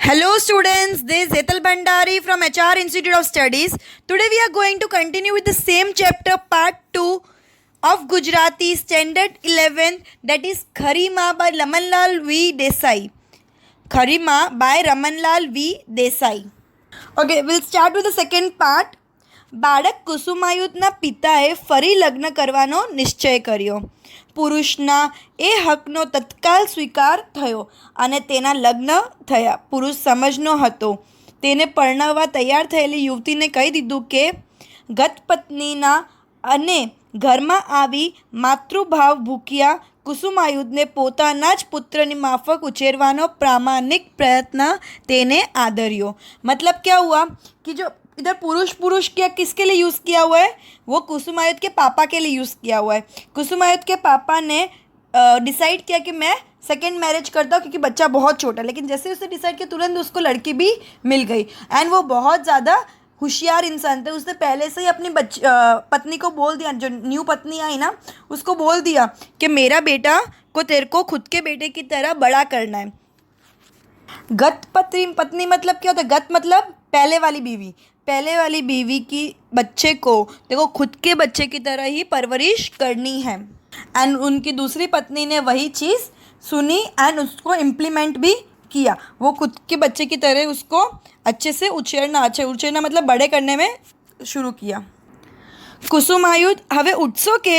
Hello students, this is Hetal Bhandari from HR Institute of Studies. Today we are going to continue with the same chapter part 2 of Gujarati Standard 11, that is Khari Maan by Ramanlal V. Desai. Khari Maan by Ramanlal V. Desai. Okay, we'll start with the second part. બાળક કુસુમાયુધના પિતાએ ફરી લગ્ન કરવાનો નિશ્ચય કર્યો. પુરુષના એ હકનો તત્કાલ સ્વીકાર થયો અને તેના લગ્ન થયા. પુરુષ સમજનો હતો. તેને પરણવા તૈયાર થયેલી યુવતીને કહી દીધું કે ગત પત્નીના અને ઘરમાં આવી માતૃભાવ ભૂખ્યા કુસુમાયુધને પોતાના જ પુત્રની માફક ઉછેરવાનો પ્રામાણિક પ્રયત્ન તેને આદર્યો. मतलब क्या हुआ कि जो इधर पुरुष क्या किसके लिए यूज़ किया हुआ है, वो कुसुमायुध के पापा के लिए यूज़ किया हुआ है. कुसुमायुध के पापा ने डिसाइड किया कि मैं सेकेंड मैरिज करता हूँ क्योंकि बच्चा बहुत छोटा है. लेकिन जैसे उसने डिसाइड किया तुरंत उसको लड़की भी मिल गई. एंड वो बहुत ज़्यादा होशियार इंसान थे. उसने पहले से ही अपनी पत्नी को बोल दिया, जो न्यू पत्नी आई ना, उसको बोल दिया कि मेरा बेटा को तेरे को खुद के बेटे की तरह बड़ा करना है. गत पत्नी मतलब क्या होता है? गत मतलब पहले वाली बीवी. पहले वाली बीवी की बच्चे को देखो खुद के बच्चे की तरह ही परवरिश करनी है. एंड उनकी दूसरी पत्नी ने वही चीज़ सुनी एंड उसको इम्प्लीमेंट भी किया. वो खुद के बच्चे की तरह उसको अच्छे से उछेरना मतलब बड़े करने में शुरू किया. કુસુમાયુધ હવે ઉઠશો કે?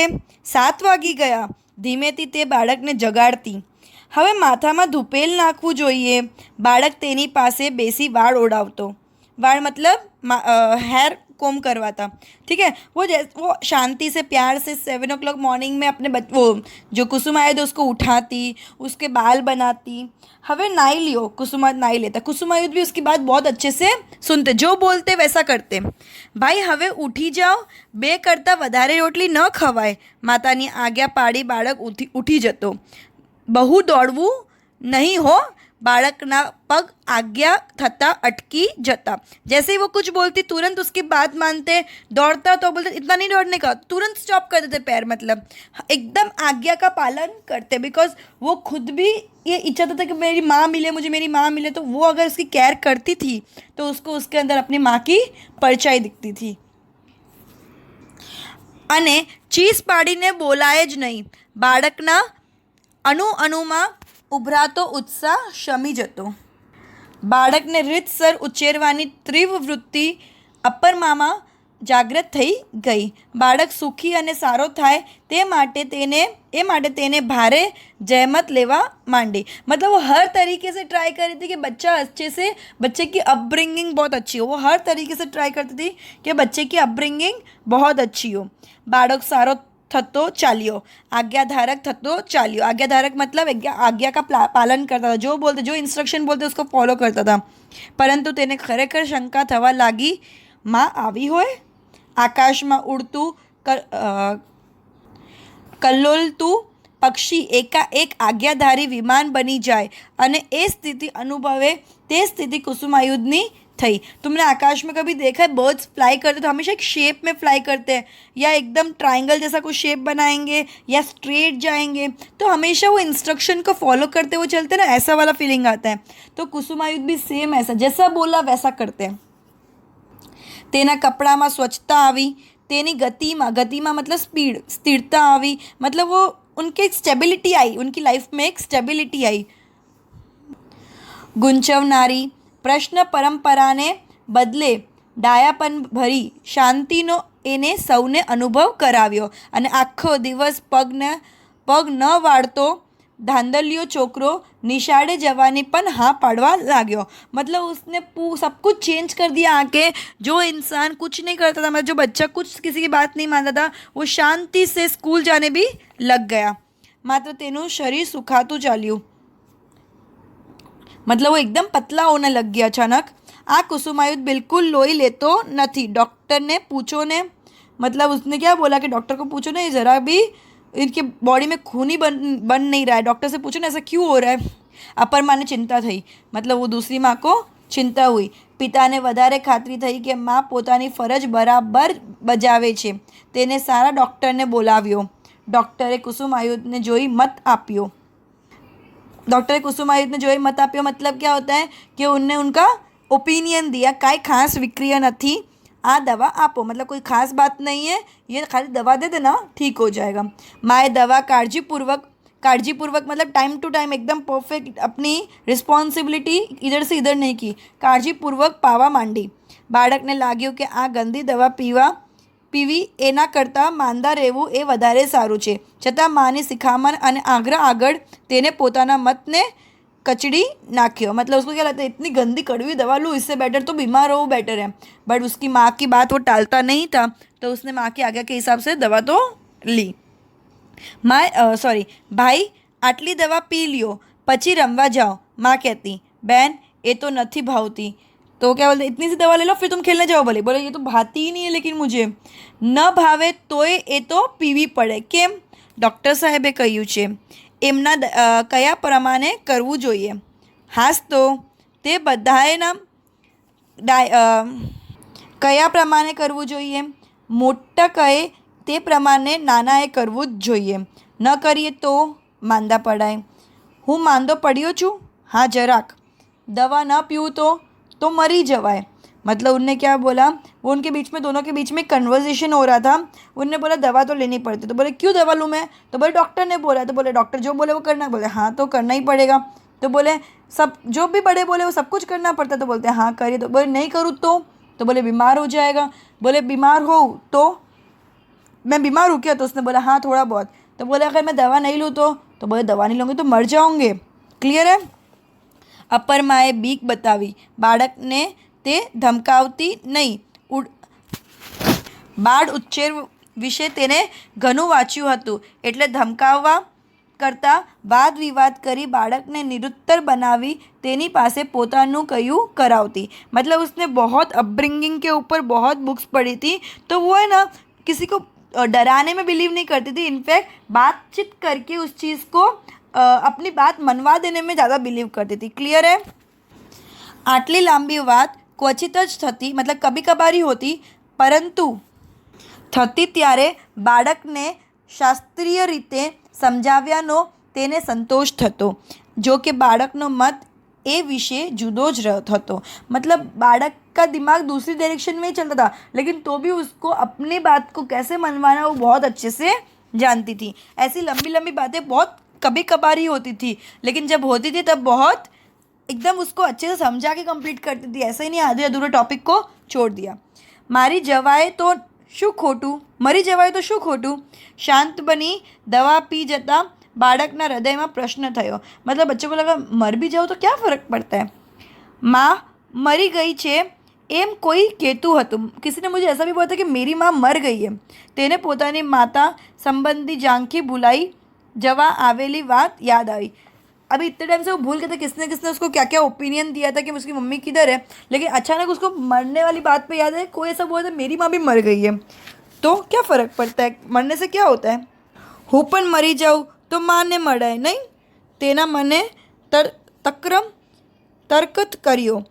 7 વાગી ગયા. ધીમેથી તે બાળકને જગાડતી. હવે માથામાં ધૂપેલ નાખવું જોઈએ. બાળક તેની પાસે બેસી વાળ ઓડાવતો. वाल मतलब हेयर कोम करवाता. ठीक है, वो शांति से प्यार से 7 o'clock मॉर्निंग में अपने वो जो कुसुमायुध उसको उठाती, उसके बाल बनाती. हवे नाई लियो. कुसुमायुध नाई लेता. कुसुमायुध भी उसकी बात बहुत अच्छे से सुनते, जो बोलते वैसा करते. भाई हवे उठी जाओ, 2 करતાં વધારે રોટલી ન ખવાય. માતાની આજ્ઞા પાડી બાળક ઉઠી જતો. બહુ દોડવું નહીં હો. बालकना पग आज्ञा थता अटकी जता. जैसे ही वो कुछ बोलती तुरंत उसकी बात मानते. दौड़ता तो बोलते इतना नहीं दौड़ने का, तुरंत स्टॉप कर देते पैर. मतलब एकदम आज्ञा का पालन करते. बिकॉज वो खुद भी ये इच्छा था कि मेरी माँ मिले, मुझे मेरी माँ मिले. तो वो अगर उसकी केयर करती थी तो उसको उसके अंदर अपनी माँ की परछाई दिखती थी. અને ચીસ પાડીને બોલાય જ નહીં. બાળકના અણુમાં ઉભરાતો ઉત્સાહ શમી જતો. બાળકને રીતસર ઉછેરવાની તીવ્ર વૃત્તિ અપરમામાં જાગૃત થઈ ગઈ. બાળક સુખી અને સારો થાય તે માટે તેને ભારે જહેમત લેવા માંડી. मतलब वो हर तरीके से ट्राई कर रही थी कि बच्चे की अपब्रिंगिंग बहुत अच्छी हो. वो हर तरीके से ट्राई करती थी कि बच्चे की अपब्रिंगिंग बहुत अच्छी हो. बाળક सारो थतो चालियो. आज्ञाधारक थतो चालियो. आज्ञाधारक मतलब आज्ञा का पालन करता था. जो बोलते, जो इंस्ट्रक्शन बोलते उसको फॉलो करता था. परंतु તેને ખરેખર શંકા થવા લાગી. માં આવી હોય? આકાશમાં ઉડતું કલ્લોલતું પક્ષી એકાએક આજ્ઞાધારી વિમાન બની જાય અને એ સ્થિતિ અનુભવે, તે સ્થિતિ કુસુમાયુધની थी. तुमने आकाश में कभी देखा है बर्ड्स फ्लाई करते तो हमेशा एक शेप में फ्लाई करते हैं, या एकदम ट्रायंगल जैसा कोई शेप बनाएंगे या स्ट्रेट जाएंगे, तो हमेशा वो इंस्ट्रक्शन को फॉलो करते हुए चलते हैं ना, ऐसा वाला फीलिंग आता है. तो कुसुमायुध भी सेम ऐसा, जैसा बोला वैसा करते हैं. तेना कपड़ाમાં स्वच्छता આવી. तेनी गतिમાં मतलब स्पीड, स्थिरता આવી. मतलब वो उनके स्टेबिलिटी आई, उनकी लाइफ में एक स्टेबिलिटी आई. ગુંચવનારી પ્રશ્ન પરંપરાને બદલે ડાયાપન ભરી શાંતિનો એને સૌને અનુભવ કરાવ્યો. અને આખો દિવસ પગ ન વાળતો धांधलियो छोकरो निशाड़े जवानी पण हाँ पाड़वा लाग्यो. मतलब उसने सब कुछ चेंज कर दिया आके. जो इंसान कुछ नहीं करता था, मतलब जो बच्चा कुछ किसी की बात नहीं मानता था, वो शांति से स्कूल जाने भी लग गया. मात्र तेनु शरीर सुखातुं चाल्યું. मतलब वो एकदम पतला होने लग गया अचानक. आ कुसुमायुध बिल्कुल लोई लेतो नहीं. डॉक्टर ने पूछो ने, मतलब उसने क्या बोला कि डॉक्टर को पूछो ना, ये ज़रा भी इनकी बॉडी में खून ही बन नहीं रहा है. डॉक्टर से पूछो ना ऐसा क्यों हो रहा है. अपर माँ ने चिंता थी. मतलब वो दूसरी माँ को चिंता हुई. पिताने વધારે ખાતરી થઈ કે माँ પોતાની ફરજ બરાબર બજાવે છે. તેને સારા ડૉક્ટરને બોલાવ્યો. ડૉક્ટરે કુસુમાયુધને જોઈ મત આપ્યો. ડૉક્ટરે કુસુમાયુધને જોઈ મત આપ્યો, मतलब क्या होता है कि उनने उनका ओपिनियन दिया, काई खास विक्रिया नहीं, आ दवा आपो, मतलब कोई खास बात नहीं है, ये खाली दवा दे देना ठीक हो जाएगा। माए दवा काळजीपूर्वक मतलब टाइम टू टाइम एकदम परफेक्ट अपनी रिस्पॉन्सिबिलिटी इधर से इधर नहीं की, काळजीपूर्वक पावा માંડી। બાળકને લાગ્યું કે આ ગંદી દવા પીવી એના કરતાં માંદા રહેવું એ વધારે સારું છે, છતાં માની શિખામણ અને આગ્રહ આગળ તેને પોતાના मतને कचड़ी नाख्यो। मतलब उसको क्या लगता है, इतनी गंदी कड़वी दवा लूँ, इससे बेटर तो बीमार हो बेटर है। बट उसकी माँ की बात वो टालता नहीं था, तो उसने माँ की आज्ञा के हिसाब से दवा तो ली। भाई आटली दवा पी लियो पछी रमवा जाओ। माँ कहती, बहन ये तो नहीं भावती। तो क्या बोलते, इतनी सी दवा ले लो फिर तुम खेलने जाओ। बोले ये तो भाती ही नहीं है, लेकिन मुझे न भावे तोय ये तो पीवी पड़े। केम? डॉक्टर साहेबे कह्युं छे एमना कया प्रमाणे करवू जोईए। हास तो ते बधाएना कया प्रमाणे करवू जोईए? मोटा कहे ते प्रमाणे नानाए करवू ज जोईए, न करीए तो मांदा पड़ाय। हूँ मांदो पड़्यो छूँ? हाँ जराक। दवा न पीऊँ तो मरी जवाए। मतलब उनने क्या बोला, वो उनके बीच में, दोनों के बीच में कन्वर्सेशन हो रहा था। उनने बोला दवा तो लेनी पड़ती, तो बोले क्यों दवा लूँ मैं? तो बोले डॉक्टर ने बोला। तो बोले डॉक्टर जो बोले वो करना। बोले हाँ तो करना ही पड़ेगा। तो बोले सब जो भी बड़े बोले वो सब कुछ करना पड़ता। तो बोलते हाँ करिए। तो बोले नहीं करूँ तो बोले बीमार हो जाएगा। बोले बीमार हो तो मैं बीमार हूँ क्या? तो उसने बोला हाँ थोड़ा बहुत। तो बोले अगर मैं दवा नहीं लूँ तो बोले दवा नहीं लूँगी तो मर जाऊँगे। क्लियर है? अपर माए बीक बतावी। बाळकने ते धमकावती नहीं। बाળ ઉચ્છેર વિશે તેને ઘણું વાંચ્યું હતું, એટલે ધમકાવવા કરતાં વાદ વિવાદ કરી બાળકને નિરુત્તર બનાવી તેની પાસે પોતાનું કયું કરાવતી। मतलब उसने बहुत अपब्रिंगिंग के ऊपर बहुत बुक्स पढ़ी थी, तो वो है ना किसी को डराने में बिलीव नहीं करती थी। इनफैक्ट बातचीत करके उस चीज़ को अपनी बात मनवा देने में ज़्यादा बिलीव करती थी। क्लियर है? आटली लांबी बात क्वचित ज थती, मतलब कभी कभारी होती, परंतु थती त्यारे बाळकने शास्त्रीय रीते समजाव्यानो તેને સંતોષ થતો, जो कि बाळकનો मत ए विषय जुदो ज थतो। मतलब बाळक का दिमाग दूसरी डायरेक्शन में ही चलता था, लेकिन तो भी उसको अपनी बात को कैसे मनवाना वो बहुत अच्छे से जानती थी। ऐसी लंबी लंबी बातें बहुत कभी कभार ही होती थी, लेकिन जब होती थी तब बहुत एकदम उसको अच्छे से समझा के कंप्लीट करती थी। ऐसा ही नहीं आधे अधूरे टॉपिक को छोड़ दिया। मारी जवाए तो शू खोटू, मरी जवाए तो शू खोटू। शांत बनी दवा पी जता बाळकना हृदय में प्रश्न थयो। मतलब बच्चों को लगा मर भी जाओ तो क्या फ़र्क पड़ता है। माँ मरी गई छे एम कोई कहतु हतुं। किसी ने मुझे ऐसा भी बोला था कि मेरी माँ मर गई है। तेने पोतानी माता संबंधी झांकी भूलाई जवा आवेली बात याद आई। अभी इतने टाइम से वो भूल गए थे किसने किसने उसको क्या क्या ओपिनियन दिया था कि उसकी मम्मी किधर है, लेकिन अचानक उसको मरने वाली बात पे याद है। कोई ऐसा बोला था मेरी माँ भी मर गई है, तो क्या फ़र्क पड़ता है, मरने से क्या होता है। हूँ पण मरी जाऊँ तो माँ ने मराय नहीं, तेना मने तर्क कर्यो।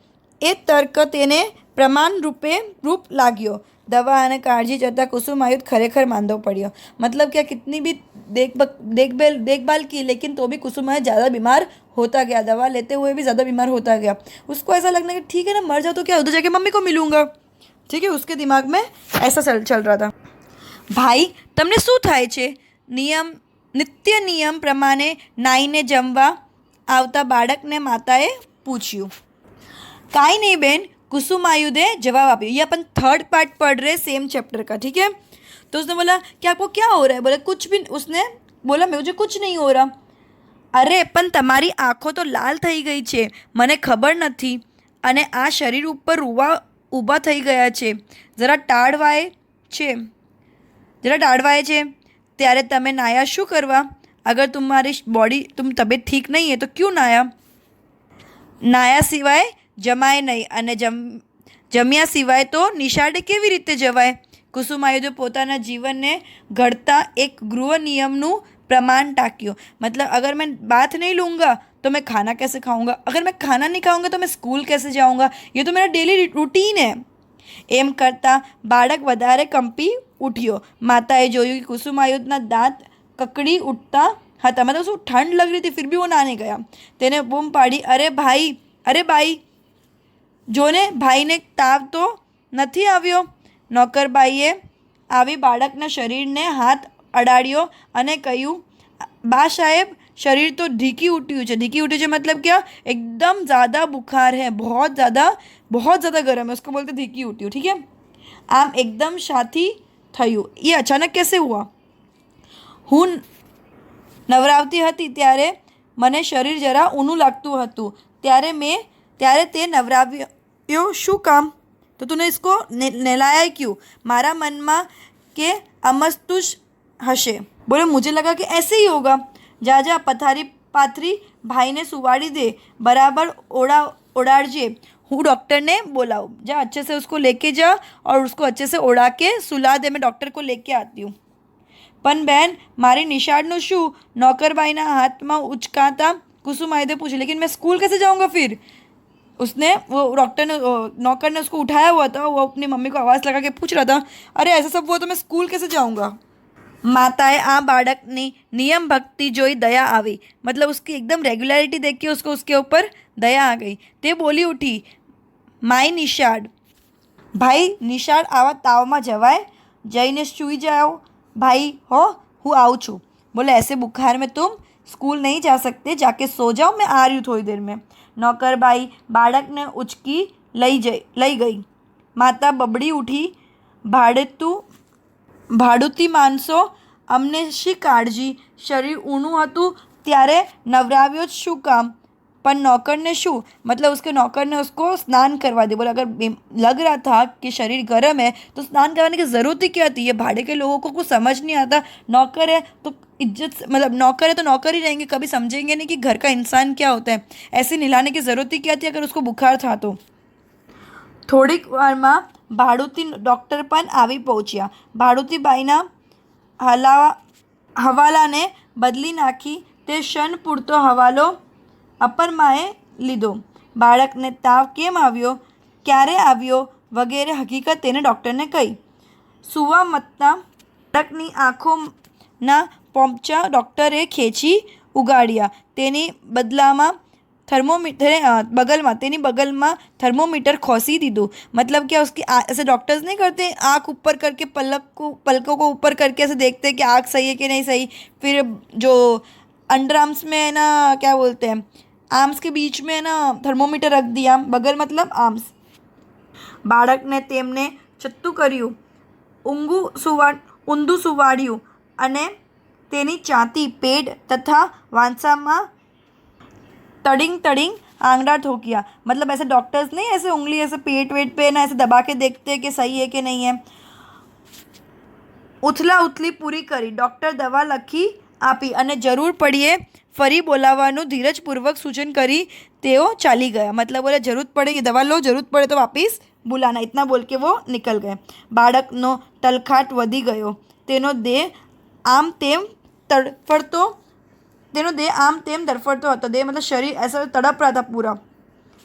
ए तर्क तेने प्रमाण रूप लाग्यो। दवा અને કાળજી જતાં કુસુમાયુધ ખરેખર માંદો પડ્યો। मतलब क्या, कितनी भी देखभाल की, लेकिन तो भी कुसुमायुध ज़्यादा बीमार होता गया। दवा लेते हुए भी ज़्यादा बीमार होता गया। उसको ऐसा लगना कि ठीक है ना, मर जाओ तो क्या, उधर जाके मम्मी को मिलूँगा। ठीक है, उसके दिमाग में ऐसा चल रहा था। भाई तमने शू थाय छे? नित्य नियम प्रमाणे नाईने जमवा आवता बाळकने माताए पूछ्યું। काई नहीं बेन, कुसुमायुधे जवाब आप्यो। ये अपन थर्ड पार्ट पढ़ रहे सेम चैप्टर का। ठीक है, तो उसने बोला कि आपको क्या हो रहा है? बोले कुछ भी। उसने बोला मुझे कुछ नहीं हो रहा। अरे पण तमारी आँखों तो लाल थई गई छे, मने खबर नथी, अने आ शरीर उपर ऊभा थई गया छे। जरा टाळवाए छे त्यारे तमे नाया शू करवा? अगर तुम्हारी तुम तबीयत ठीक नहीं है तो क्यों नाया? नाया सिवाय जमाय नहीं, अने जम्या सिवाय तो निशाળે केवी रीते जवाय? कुसुमायुधे पोताना जीवनने घड़ता एक गृह नियमનું प्रमाण टाक्यो। मतलब अगर मैं बात नहीं लूँगा तो मैं खाना कैसे खाऊंगा, अगर मैं खाना नहीं खाऊंगा तो मैं स्कूल कैसे जाऊंगा, ये तो मेरा डेली रूटीन है। एम करता बाळक વધારે કંપી ઉઠ્યો। માતાએ જોયું કે કુસુમાયુધના દાંત કકડી ઉઠતા હતા, मतलब उसको ठंड लग रही थी फिर भी वो नहाने गया। तेने बूम पाड़ी, अरे भाई જોને ભાઈને તાવ તો નથી આવ્યો। નોકરબાઈએ આવી બાળકના શરીરને હાથ અડાડ્યો અને કહ્યું, બા સાહેબ शरीर तो ढीकी उठी है। ढीकी उठी है मतलब क्या, एकदम ज़्यादा बुखार है, बहुत ज़्यादा गर्म है, उसको बोलते ढीकी उठी। ठीक है। आम एकदम साथी थયું। ये अचानक कैसे हुआ? હું નવરાવતી હતી ત્યારે મને શરીર જરા ઊનું લાગતું હતું, ત્યારે તે નવરાવ્યો શું કામ? तो तूने इसको नहलाया क्यों? मारा मन में के अमस्तुष हशे। बोले मुझे लगा कि ऐसे ही होगा। जा पथारी पाथरी भाई ने सुवाड़ी दे, बराबर ओढ़ाड़जे। हूँ डॉक्टर ने बोलाऊँ, जा अच्छे से उसको लेके जा और उसको अच्छे से ओढ़ा के सुला दे, मैं डॉक्टर को लेके आती हूँ। पण बहन मारी निशाળનું શું? नौकरबाईना हाथમાં उचकाता कुसुमाइदे पूछे, लेकिन मैं स्कूल कैसे जाऊँगा फिर? उसने वो नौकर ने उसको उठाया हुआ था, वो अपनी मम्मी को आवाज़ लगा के पूछ रहा था, अरे ऐसा सब हुआ तो मैं स्कूल कैसे जाऊँगा? माताए आ बाળકની नियम भक्ति જોઈ दया આવી, मतलब उसकी एकदम रेगुलरिटी देख के उसको उसके ऊपर दया आ गई। તે બોલી उठी, माई निशाળ, भाई निशाળ आवा तावમાં जवाय? जईने सूई जाओ भाई हो, हूँ आऊँ छूँ। बोले ऐसे बुखार में तुम स्कूल नहीं जा सकते, जाके सो जाओ, मैं आ रही हूँ थोड़ी देर में। नौकरबाई बाળકને ઉચકી લઈ ગઈ। માતા બબડી ઉઠી, ભાડુતી માણસો, અમને શી કાળજી? શરીર ઊનું હતું ત્યારે નવરાવ્યો જ શું કામ? पर नौकर ने शू, मतलब उसके नौकर ने उसको स्नान करवा दिया। बोला अगर लग रहा था कि शरीर गर्म है तो स्नान करवाने की ज़रूरत ही क्या थी? ये भाड़े के लोगों को कुछ समझ नहीं आता। नौकर है तो इज्जत, मतलब नौकर है तो नौकर ही रहेंगे, कभी समझेंगे नहीं कि घर का इंसान क्या होता है। ऐसे नहलाने की ज़रूरत ही क्या थी अगर उसको बुखार था तो? થોડીક વારમાં ભાડુતી ડૉક્ટર પણ આવી પહોંચ્યા। ભાડુતીબાઈના હવાલાને બદલી નાખી તે ક્ષણ પૂરતો હવાલો અપરમાએ લીધો। બાળકને તાવ કેમ આવ્યો, ક્યારે આવ્યો વગેરે હકીકત તેને ડૉક્ટરને કહી। સુવા મતના બાળકની આંખોના પોંચા ડૉક્ટરે ખેંચી ઉગાડ્યા। તેની बगल में थर्मोमीटर खोसी दीधું। मतलब क्या, उसकी ऐसे डॉक्टर्स नहीं करते, आँख ऊपर करके पलकों को ऊपर करके ऐसे देखते हैं कि आँख सही है कि नहीं सही। फिर जो अंडर आर्म्स में है ना, क्या बोलते हैं, आर्म्स के बीच में है ना थर्मोमीटर रख दिया, बगल मतलब आर्म्स। બાળકને તેમને છત્તું કર્યું, ઊંધું સુવાડ્યું અને તેની છાતી, પેટ तथा વાંસામાં तड़िंग आंगड़ा ठोकिया। मतलब ऐसे डॉक्टर्स नहीं ऐसे उंगली ऐसे पेट वेट पे ना ऐसे दबा के देखते हैं कि सही है कि नहीं है। उथला उथली पूरी करी, डॉक्टर दवा लखी आपी અને જરૂર પડીએ ફરી બોલાવવાનું ધીરજપૂર્વક સૂચન કરી તેઓ ચાલી ગયા। मतलब बोले जरूरत पड़ेगी दवा लो, जरूरत पड़े तो वापस बुलाना, इतना बोल के वो निकल गए। બાળકનો તલખાટ વધી ગયો, તેનો દેહ આમ તેમ તડફડતો હતો। देह मतलब शरीर ऐसा तड़प रहा था पूरा।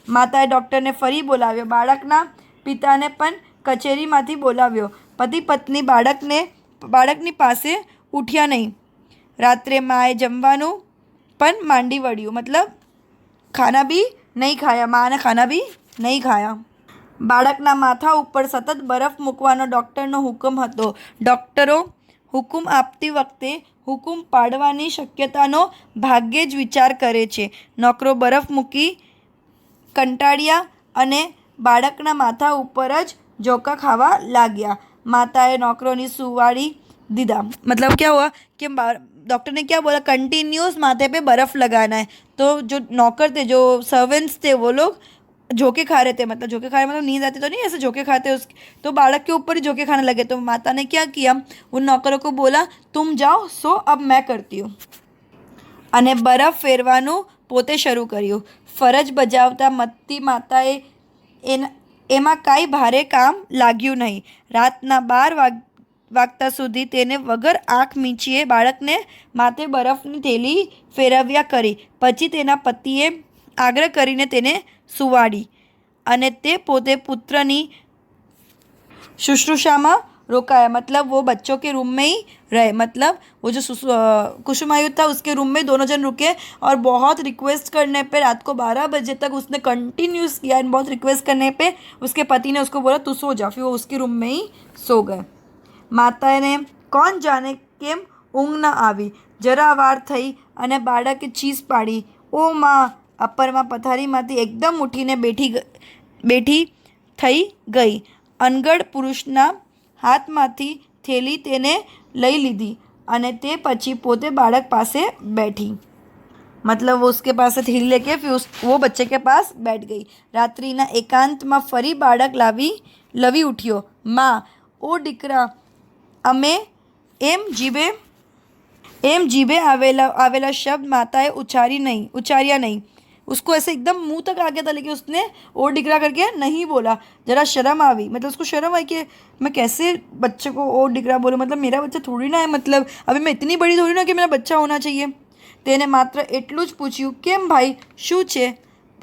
माताए डॉक्टर ने फरी बोलाव्यो। बाળકના પિતાને પણ કચેરીમાંથી બોલાવ્યો। પતિ પત્ની બાળકની પાસે ઉઠ્યા નહીં। રાત્રે માએ જમવાનું પણ માંડી વળ્યું, मतलब खाना भी नहीं खाया, माँ ने खाना भी नहीं खाया। બાળકના માથા ઉપર સતત બરફ મૂકવાનો ડૉક્ટરનો હુકમ હતો। ડૉક્ટરો હુકમ આપતી વખતે હુકમ પાડવાની શક્યતાનો ભાગ્યે જ વિચાર કરે છે। નોકરો બરફ મૂકી કંટાળ્યા અને બાળકના માથા ઉપર જ ઝોકા ખાવા लाग्या। माताए नौकरों सुवाड़ी दीदा। मतलब क्या हुआ कि डॉक्टर ने क्या बोला, कंटिन्यूस माथे पे बर्फ़ लगाना है। तो जो नौकर थे, जो सर्वेंट्स थे, वो लोग झोंके खा रहे थे। मतलब झोंके खा रहे मतलब नींद आती तो नहीं, ऐसे झोंके खाते उसके, तो बालक के ऊपर ही झोंके खाने लगे। तो माता ने क्या किया, उन नौकरों को बोला तुम जाओ सो, अब मैं करती हूँ। અને બરફ ફેરવાનું પોતે શરૂ કર્યું। ફરજ બજાવતા મતી માતાએ એમાં કાંઈ ભારે કામ લાગ્યું નહીં। રાતના 12 વાગતા સુધી તેને વગર આંખ મીંચીએ બાળકને માથે બરફની થેલી ફેરવ્યા કરી। પછી તેના પતિએ આગ્રહ કરીને તેને સુવાડી અને તે પોતે પુત્રની શુશ્રૂષામાં रोकाया, मतलब वो बच्चों के रूम में ही रहे, मतलब वो जो कुसुमायुध था उसके रूम में दोनों जन रुके और बहुत रिक्वेस्ट करने पे रात को 12 बजे तक उसने कंटिन्यूस किया एंड बहुत रिक्वेस्ट करने पे उसके पति ने उसको बोला तू सो जा, फिर वो उसके रूम में ही सो गए। માતાને કોણ જાણે કેમ ઊંઘ ન આવી, જરા વાર થઈ અને બાળકે ચીસ પાડી, ઓ માં! અપરમાં પથારીમાંથી એકદમ ઉઠીને બેઠી થઈ ગઈ। અનગઢ પુરુષના હાથમાંથી થેલી તેને લઈ લીધી અને તે પછી પોતે બાળક પાસે बैठी, मतलब वो उसके पास से थैली लेके फिर वो बच्चे के पास बैठ गई। रात्रिना एकांतમાં ફરી બાળક લવી ઉઠ્યો, માં! ओ દીકરા, અમે એમ જીભે आवेला शब्द माताए उचारिया नहीं। उसको ऐसे एकदम मुंह तक आ गया था, लेकिन उसने ओ डिगरा करके नहीं बोला। जरा शर्म आई, मतलब उसको शर्म आई कि मैं कैसे बच्चे को ओ डिगरा बोलूँ, मतलब मेरा बच्चा थोड़ी ना है, मतलब अभी मैं इतनी बड़ी थोड़ी ना कि मेरा बच्चा होना चाहिए। तेने मात्र एटलू ज पूछ्યું, केम भाई शू छे?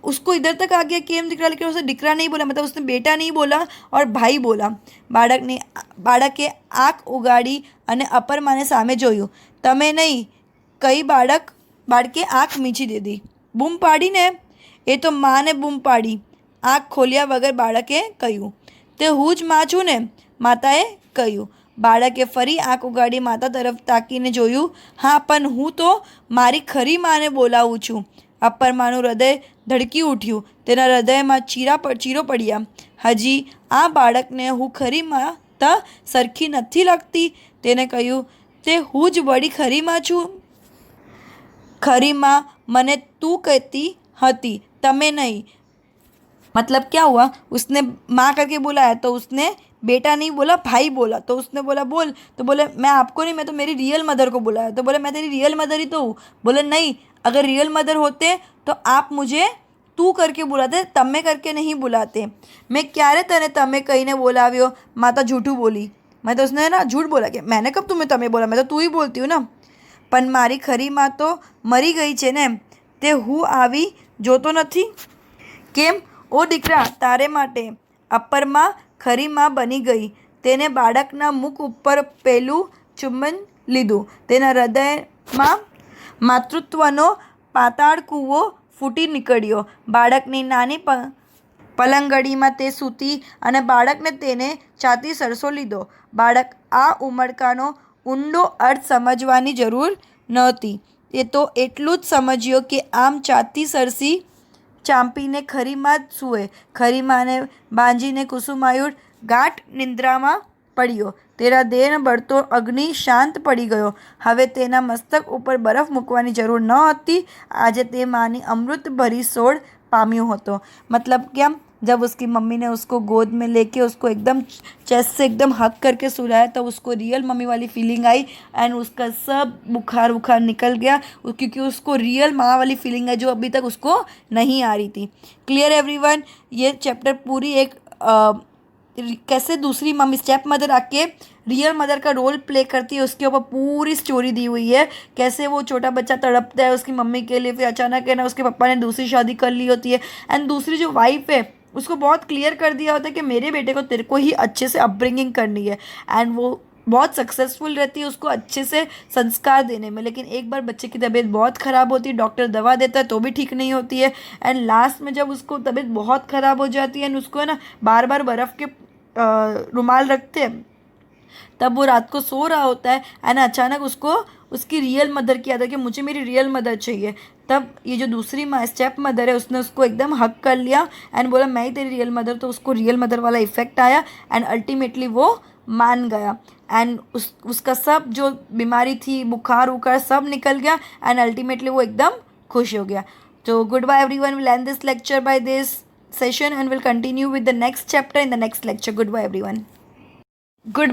उसको इधर तक आ गया केम दिकरा, लेकिन उसने दिकरा नहीं बोला, मतलब उसने बेटा नहीं बोला और भाई बोला। બાળકે આંખ ઉગાડી અને અપર માને સામે જોયું। તમે નહીં કઈ? બાળકે આંખ મીચી દીધી। બૂમ પાડીને? એ તો માને બૂમ પાડી। આંખ ખોલ્યા વગર બાળકે કહ્યું, તે હું જ માં છું ને? માતાએ કહ્યું। બાળકે ફરી આંખ ઉગાડી માતા તરફ તાકીને જોયું। હા, પણ હું તો મારી ખરી માને બોલાવું છું। અપર માનું હૃદય ધડકી ઉઠ્યું, તેના હૃદયમાં ચીરો પડ્યા। હજી આ બાળકને હું ખરી માતા સરખી નથી લાગતી। તેને કહ્યું, તે હું જ વળી ખરી માં છું। ખરી માં મને તું કહેતી હતી, તમે નહીં। मतलब क्या हुआ, उसने माँ करके बुलाया तो उसने बेटा नहीं बोला, भाई बोला। तो उसने बोला बोल, तो बोले मैं आपको नहीं, मैं तो मेरी रियल मदर को बुलाया। तो बोले मैं तेरी रियल मदर ही तो हूँ। बोले नहीं, अगर रियल मदर होते तो आप मुझे तू करके बुलाते, तमे करके नहीं बुलाते। मैं क्यारे तने तमे कहीने बोलाव्यो? माता झूठू बोली। मैं तो उसने ना झूठ बोला कि मैंने कब तुम्हें तमे बोला, मैं तो तू ही बोलती हूँ ना। पण मारी खरी माँ तो मरी गई छे ने, ते हूँ आवी जोतो नथी केम? ओ दीकरा, तारे माटे अपर माँ खरी माँ बनी गई। तेने बाळकना मुख उपर पहेलुं चुंबन लीधुं। तेना हृदयमां मातृत्वनो पाताळ कूવો ફૂટી નીકળ્યો। બાળકની નાની પલંગડીમાં તે સૂતી અને બાળકને તેને છાતી સરસો લીધો। બાળક આ ઉમળકાનો ઊંડો અર્થ સમજવાની જરૂર નહોતી, એ તો એટલું જ સમજ્યો કે આમ છાતી સરસી ચાંપીને ખરીમાં જ સૂએ। ખરીમાને બાંધીને કુસુમાયુર ગાઢ નિંદ્રામાં પડ્યો। તેના દેહનો બળતો અગ્નિ શાંત પડી ગયો। હવે તેના મસ્તક ઉપર બરફ મૂકવાની જરૂર ન હતી। આજે તે માની અમૃત ભરી સોળ પામ્યો હતો। मतलब क्या, जब उसकी मम्मी ने उसको गोद में लेके उसको एकदम चेस्ट से एकदम हक करके सुलाया तो उसको रियल मम्मी वाली फीलिंग आई एंड उसका सब बुखार निकल गया, क्योंकि उसको रियल माँ वाली फीलिंग है जो अभी तक उसको नहीं आ रही थी। Clear everyone? ये चैप्टर पूरी एक कैसे दूसरी मम्मी स्टेप मदर आके रियल मदर का रोल प्ले करती है, उसके ऊपर पूरी स्टोरी दी हुई है। कैसे वो छोटा बच्चा तड़पता है उसकी मम्मी के लिए, फिर अचानक है ना उसके पापा ने दूसरी शादी कर ली होती है एंड दूसरी जो वाइफ है उसको बहुत क्लियर कर दिया होता है कि मेरे बेटे को तेरे को ही अच्छे से अपब्रिंगिंग करनी है एंड वो बहुत सक्सेसफुल रहती है उसको अच्छे से संस्कार देने में। लेकिन एक बार बच्चे की तबीयत बहुत ख़राब होती है, डॉक्टर दवा देता है तो भी ठीक नहीं होती है एंड लास्ट में जब उसको तबीयत बहुत ख़राब हो जाती है एंड उसको है ना बार बार बर्फ़ के रुमाल रखते हैं, तब वो रात को सो रहा होता है एंड अचानक उसको उसकी रियल मदर की याद है कि मुझे मेरी रियल मदर चाहिए। तब ये जो दूसरी माँ स्टेप मदर है उसने उसको एकदम हक कर लिया एंड बोला मैं ही तेरी रियल मदर, तो उसको रियल मदर वाला इफेक्ट आया एंड अल्टीमेटली वो मान गया एंड उसका सब जो बीमारी थी, बुखार वुखार सब निकल गया एंड अल्टीमेटली वो एकदम खुश हो गया। तो good bye everyone, will end this lecture by this session and we'll continue with the next chapter in the next lecture. Goodbye everyone. Good